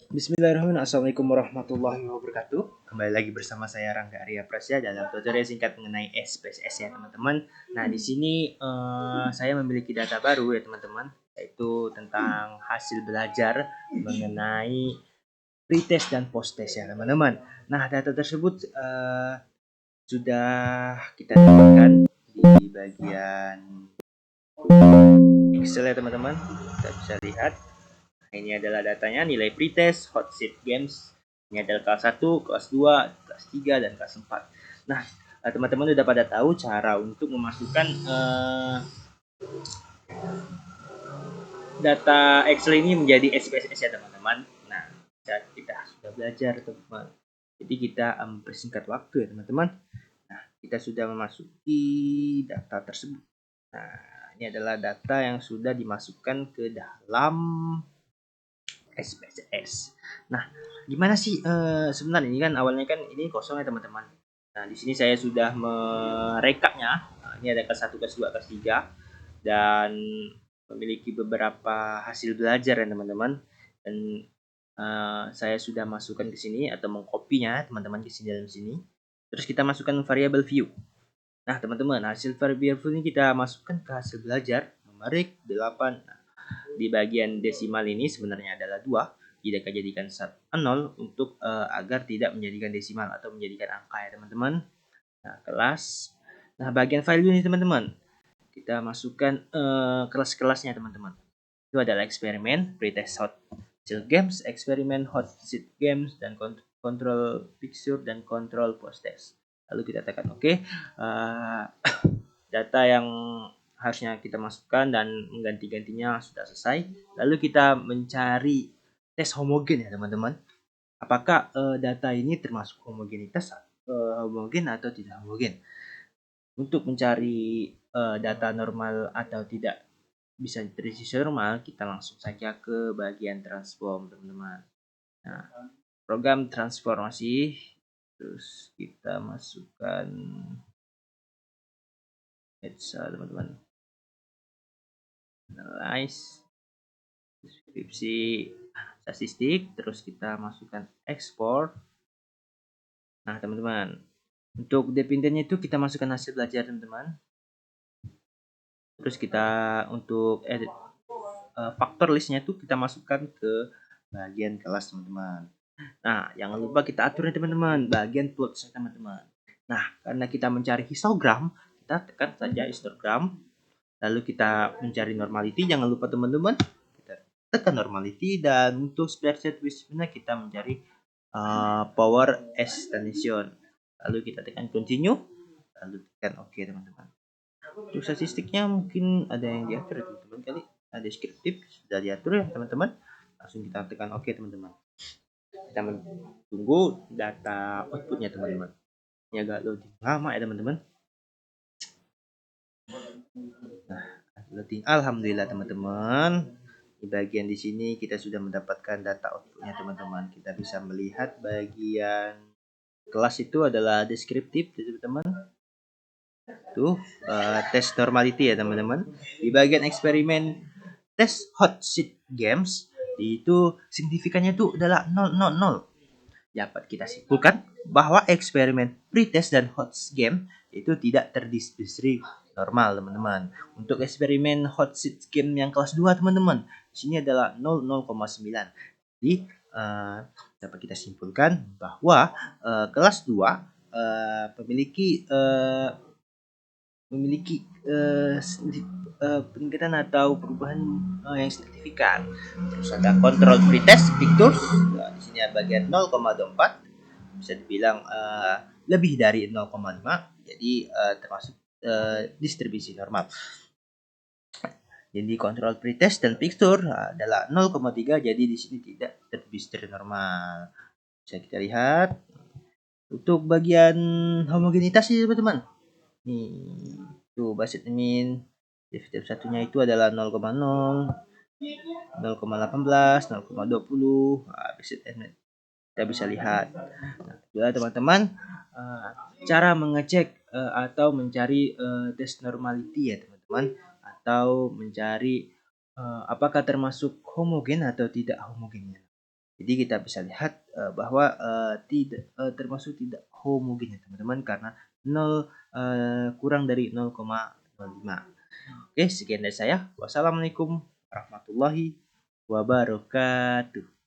Bismillahirrahmanirrahim. Assalamualaikum warahmatullahi wabarakatuh. Kembali lagi bersama saya Rangga Arya Prasya dalam tutorial singkat mengenai SPSS ya teman-teman. Nah di sini saya memiliki data baru ya teman-teman, yaitu tentang hasil belajar mengenai pretest dan posttest ya teman-teman. Nah data tersebut sudah kita dapatkan di bagian Excel ya teman-teman. Kita bisa lihat. Ini adalah datanya, nilai pretest, hot seat games. Ini adalah kelas 1, kelas 2, kelas 3, dan kelas 4. Nah, teman-teman udah pada tahu cara untuk memasukkan data Excel ini menjadi SPSS ya teman-teman. Nah, kita sudah belajar teman-teman. Jadi kita mempersingkat waktu ya teman-teman. Nah, kita sudah memasuki data tersebut. Nah, ini adalah data yang sudah dimasukkan ke dalam SPSS. Nah, gimana sih sebenarnya ini kan awalnya kan ini kosong ya teman-teman. Nah, di sini saya sudah merekapnya. Nah, ini ada kelas 1, kelas 2, kelas 3 dan memiliki beberapa hasil belajar ya teman-teman. Dan saya sudah masukkan ke sini atau mengkopinya teman-teman ke sini dalam sini. Terus kita masukkan variabel view. Nah, teman-teman, hasil variabel view ini kita masukkan ke hasil belajar numerik 8. Nah, di bagian desimal ini sebenarnya adalah 2, tidak jadikan 0 untuk agar tidak menjadikan desimal atau menjadikan angka ya teman-teman. Nah, kelas. Nah, bagian value ini teman-teman, kita masukkan kelas-kelasnya teman-teman. Itu adalah eksperimen, pretest hot seat games, eksperimen hot seat games, dan control picture dan control post test. Lalu kita tekan OK. Data yang harusnya kita masukkan dan mengganti-gantinya sudah selesai. Lalu kita mencari tes homogen ya teman-teman. Apakah data ini termasuk homogenitas homogen atau tidak homogen? Untuk mencari data normal atau tidak bisa terisi normal, kita langsung saja ke bagian transform teman-teman. Nah, program transformasi, terus kita masukkan teman-teman, analyze, deskripsi statistik, terus kita masukkan ekspor. Nah teman-teman, untuk dependentnya itu kita masukkan hasil belajar teman-teman. Terus kita untuk edit faktor listnya itu kita masukkan ke bagian kelas teman-teman. Nah jangan lupa kita atur teman-teman bagian plot teman-teman. Nah karena kita mencari histogram, kita tekan saja histogram. Lalu kita mencari normality, jangan lupa teman-teman kita tekan normality. Dan untuk spreadsheet wisdomnya kita mencari power estimation. Lalu kita tekan continue, lalu tekan OK teman-teman. Untuk statistiknya mungkin ada yang diatur teman-teman, kali ada deskriptif sudah diatur ya teman-teman. Langsung kita tekan OK teman-teman. Kita menunggu data outputnya teman-teman. Ini agak loading lama ya teman-teman. Nah, loading. Alhamdulillah teman-teman. Di bagian di sini kita sudah mendapatkan data outputnya teman-teman. Kita bisa melihat bagian kelas itu adalah deskriptif teman-teman. Tuh tes normality ya teman-teman. Di bagian eksperimen tes hot seat games itu signifikannya itu adalah 000. Dapat kita simpulkan bahwa eksperimen pretest dan hot game itu tidak terdistribusi normal teman-teman. Untuk eksperimen hot seat game yang kelas 2 teman-teman, di sini adalah 0,9. Jadi dapat kita simpulkan bahwa kelas 2 memiliki peningkatan atau perubahan yang signifikan. Terus ada kontrol pretest pictures. Nah, di sini ada bagian 0,24, bisa dibilang lebih dari 0,5. Jadi termasuk distribusi normal. Jadi kontrol pretest dan picture adalah 0,3, jadi di sini tidak terdistribusi normal. Bisa kita lihat untuk bagian homogenitas sih teman-teman. Nih, tuh basis min derivatif satunya itu adalah 0,0, 0,18, 0,20. Kita bisa lihat. Nah, teman-teman, cara mengecek atau mencari test normality ya teman-teman, atau mencari apakah termasuk homogen atau tidak homogennya. Jadi kita bisa lihat bahwa tidak termasuk tidak homogen ya teman-teman, karena 0 kurang dari 0,05. Oke, sekian dari saya. Wassalamualaikum warahmatullahi wabarakatuh.